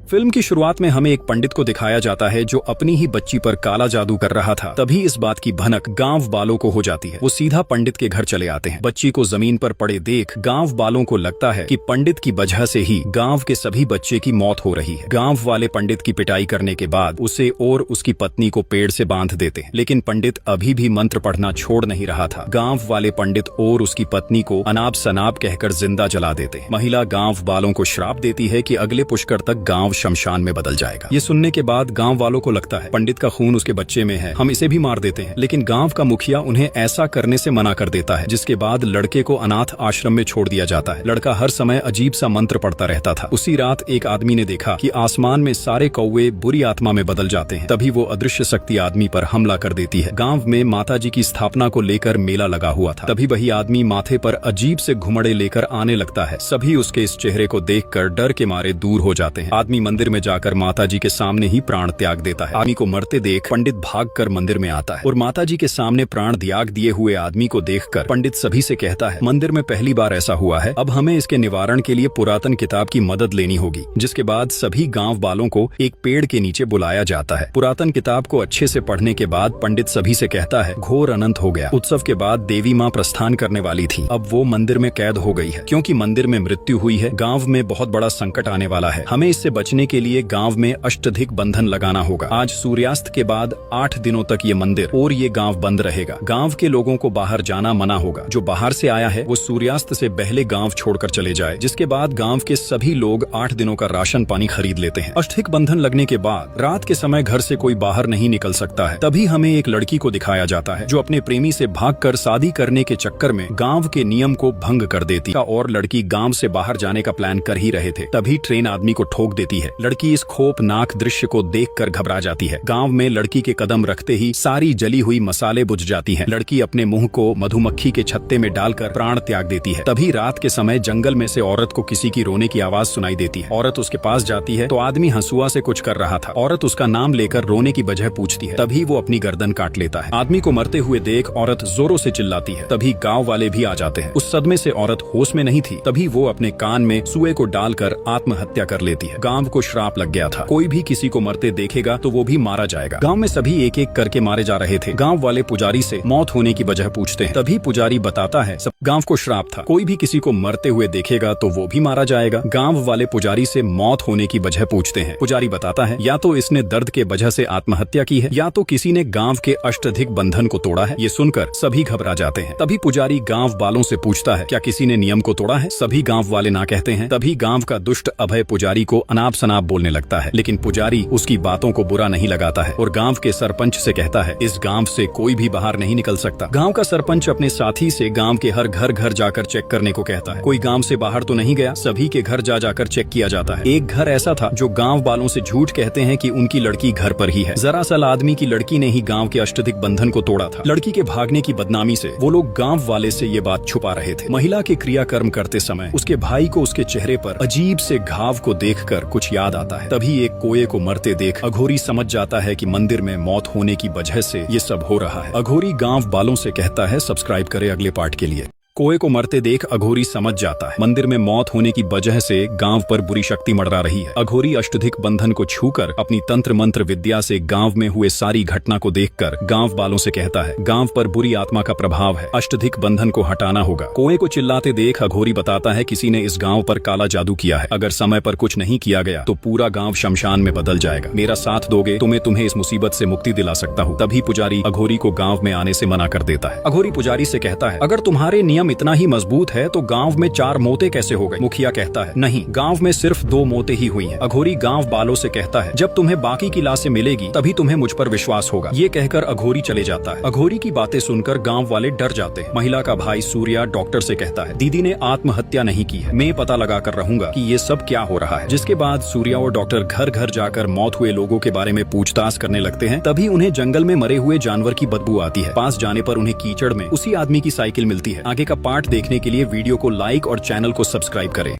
Film की शुरुआत में हमें एक पंडित को दिखाया जाता है जो अपनी ही बच्ची पर काला जादू कर रहा था। तभी इस बात की भनक गांव वालों को हो जाती है। वो सीधा पंडित के घर चले आते हैं। बच्ची को जमीन पर पड़े देख गांव वालों को लगता है कि पंडित की वजह से ही गांव के सभी बच्चे की मौत हो रही है। गांव वाले पंडित की पिटाई करने के बाद उसे और उसकी पत्नी को पेड़ से बांध देते हैं, लेकिन पंडित अभी भी मंत्र पढ़ना छोड़ नहीं रहा था। गांव वाले पंडित और उसकी पत्नी को अनाप शनाप कहकर जिंदा जला देते हैं। महिला गांव वालों को श्राप देती है कि अगले पुष्कर तक गांव शमशान में बदल जाएगा। ये सुनने के बाद गांव वालों को लगता है पंडित का खून उसके बच्चे में है, हम इसे भी मार देते हैं। लेकिन गांव का मुखिया उन्हें ऐसा करने से मना कर देता है, जिसके बाद लड़के को अनाथ आश्रम में छोड़ दिया जाता है। लड़का हर समय अजीब सा मंत्र पढ़ता रहता था। उसी रात एक आदमी ने देखा कि आसमान में सारे कौवे बुरी आत्मा में बदल जाते हैं। तभी वो अदृश्य शक्ति आदमी पर हमला कर देती है। गांव में माताजी की स्थापना को लेकर मेला लगा हुआ था। तभी वही आदमी माथे पर अजीब से घुमड़े लेकर आने लगता है। सभी उसके इस चेहरे को देखकर डर के मारे दूर हो जाते हैं। आदमी मंदिर में जाकर माताजी के सामने ही प्राण त्याग देता है। आदमी को मरते देख पंडित भागकर मंदिर में आता है और माताजी के सामने प्राण त्याग दिए हुए आदमी को देखकर पंडित सभी से कहता है, मंदिर में पहली बार ऐसा हुआ है, अब हमें इसके निवारण के लिए पुरातन किताब की मदद लेनी होगी। जिसके बाद सभी गांव वालों को एक पेड़ के नीचे बुलाया जाता है। पुरातन किताब को अच्छे से पढ़ने के बाद पंडित सभी से कहता है, घोर अनंत हो गया। उत्सव के बाद देवी माँ प्रस्थान करने वाली थी, अब वो मंदिर में कैद हो गई है। क्योंकि मंदिर में मृत्यु हुई है, गांव में बहुत बड़ा संकट आने वाला है। हमें इससे बचने के लिए गांव में अष्टधिक बंधन लगाना होगा। आज सूर्यास्त के बाद 8 दिनों तक ये मंदिर और ये गांव बंद रहेगा। गांव के लोगों को बाहर जाना मना होगा। जो बाहर से आया है वो सूर्यास्त से पहले गांव छोड़कर चले जाए। जिसके बाद गांव के सभी लोग 8 दिनों का राशन पानी खरीद लेते हैं। अष्टधिक बंधन लगने के बाद रात के समय घर से कोई बाहर नहीं निकल सकता है। तभी हमें एक लड़की को दिखाया जाता है जो अपने प्रेमी से भागकर शादी करने के चक्कर में गांव के नियम को भंग कर देती है और लड़की गांव से बाहर जाने का प्लान कर ही रहे थे। तभी ट्रेन आदमी को ठोक देती है। लड़की इस खौफनाक दृश्य को देखकर घबरा जाती है। गांव में लड़की के कदम रखते ही सारी जली हुई मसाले बुझ जाती हैं। लड़की अपने मुंह को मधुमक्खी के छत्ते में डालकर प्राण त्याग देती है। तभी रात के समय जंगल में से औरत को किसी की रोने की आवाज सुनाई देती है। औरत उसके पास जाती है तो आदमी हंसुआ से कुछ कर रहा था। औरत उसका नाम लेकर रोने की वजह पूछती है। तभी वो अपनी गर्दन काट लेता है। आदमी को मरते हुए देख औरत जोरों से चिल्लाती है। तभी गाँव वाले भी आ जाते हैं। उस सदमे से औरत होश में नहीं थी। तभी वो अपने कान में सुए को डालकर आत्महत्या कर लेती है। गाँव को श्राप लग गया था, कोई भी किसी को मरते देखेगा तो वो भी मारा जाएगा। गांव में सभी एक एक करके मारे जा रहे थे। गांव वाले पुजारी से मौत होने की वजह पूछते हैं। तभी पुजारी बताता है, सब गांव को श्राप था, कोई भी किसी को मरते हुए देखेगा तो वो भी मारा जाएगा। गांव वाले पुजारी से मौत होने की वजह पूछते हैं। पुजारी बताता है, या तो इसने दर्द के वजह से आत्महत्या की है या तो किसी ने गांव के अष्टधिक बंधन को तोड़ा है। ये सुनकर सभी घबरा जाते हैं। तभी पुजारी गांव वालों से पूछता है, क्या किसी ने नियम को तोड़ा है? सभी गांव वाले ना कहते हैं। तभी गांव का दुष्ट अभय पुजारी को अनाप शनाप बोलने लगता है, लेकिन पुजारी उसकी बातों को बुरा नहीं लगाता है और गांव के सरपंच से कहता है, इस गांव से कोई भी बाहर नहीं निकल सकता। गांव का सरपंच अपने साथी से गांव के हर घर जाकर चेक करने को कहता है। कोई गांव से बाहर तो नहीं गया? सभी के घर जाकर चेक किया जाता है। एक घर ऐसा था जो गांव वालों से झूठ कहते हैं कि उनकी लड़की घर पर ही है। जरा सा आदमी की लड़की ने ही गांव के अष्टधिक बंधन को तोड़ा था। लड़की के भागने की बदनामी से वो लोग गांव वाले से ये बात छुपा रहे थे। महिला के क्रियाकर्म करते समय उसके भाई को उसके चेहरे पर अजीब से घाव को देखकर कुछ याद आता है। तभी एक कोये को मरते देख अघोरी समझ जाता है कि मंदिर में मौत होने की वजह से ये सब हो रहा है। अघोरी गांव वालों से कहता है, सब्सक्राइब करें अगले पार्ट के लिए। कोये को मरते देख अघोरी समझ जाता है मंदिर में मौत होने की वजह से गांव पर बुरी शक्ति मंडरा रही है। अघोरी अष्टधिक बंधन को छूकर अपनी तंत्र मंत्र विद्या से गांव में हुए सारी घटना को देखकर गांव वालों से कहता है, गांव पर बुरी आत्मा का प्रभाव है, अष्टधिक बंधन को हटाना होगा। कोये को चिल्लाते देख अघोरी बताता है, किसी ने इस गाँव पर काला जादू किया है। अगर समय पर कुछ नहीं किया गया तो पूरा गाँव शमशान में बदल जाएगा। मेरा साथ दोगे तो मैं तुम्हें इस मुसीबत से मुक्ति दिला सकता हूँ। तभी पुजारी अघोरी को गाँव में आने से मना कर देता है। अघोरी पुजारी से कहता है, अगर तुम्हारे नियम इतना ही मजबूत है तो गांव में 4 मौतें कैसे हो गई? मुखिया कहता है, नहीं, गांव में सिर्फ 2 मौतें ही हुई हैं। अघोरी गांव वालों से कहता है, जब तुम्हें बाकी की लाशें मिलेगी तभी तुम्हें मुझ पर विश्वास होगा। ये कहकर अघोरी चले जाता है। अघोरी की बातें सुनकर गांव वाले डर जाते हैं। महिला का भाई सूर्या डॉक्टर से कहता है, दीदी ने आत्महत्या नहीं की है, मैं पता लगा कर रहूंगा कि ये सब क्या हो रहा है। जिसके बाद सूर्या और डॉक्टर घर जाकर मौत हुए लोगों के बारे में पूछताछ करने लगते हैं। तभी उन्हें जंगल में मरे हुए जानवर की बदबू आती है। पास जाने पर उन्हें कीचड़ में उसी आदमी की साइकिल मिलती है। आगे का पार्ट देखने के लिए वीडियो को लाइक और चैनल को सब्सक्राइब करें।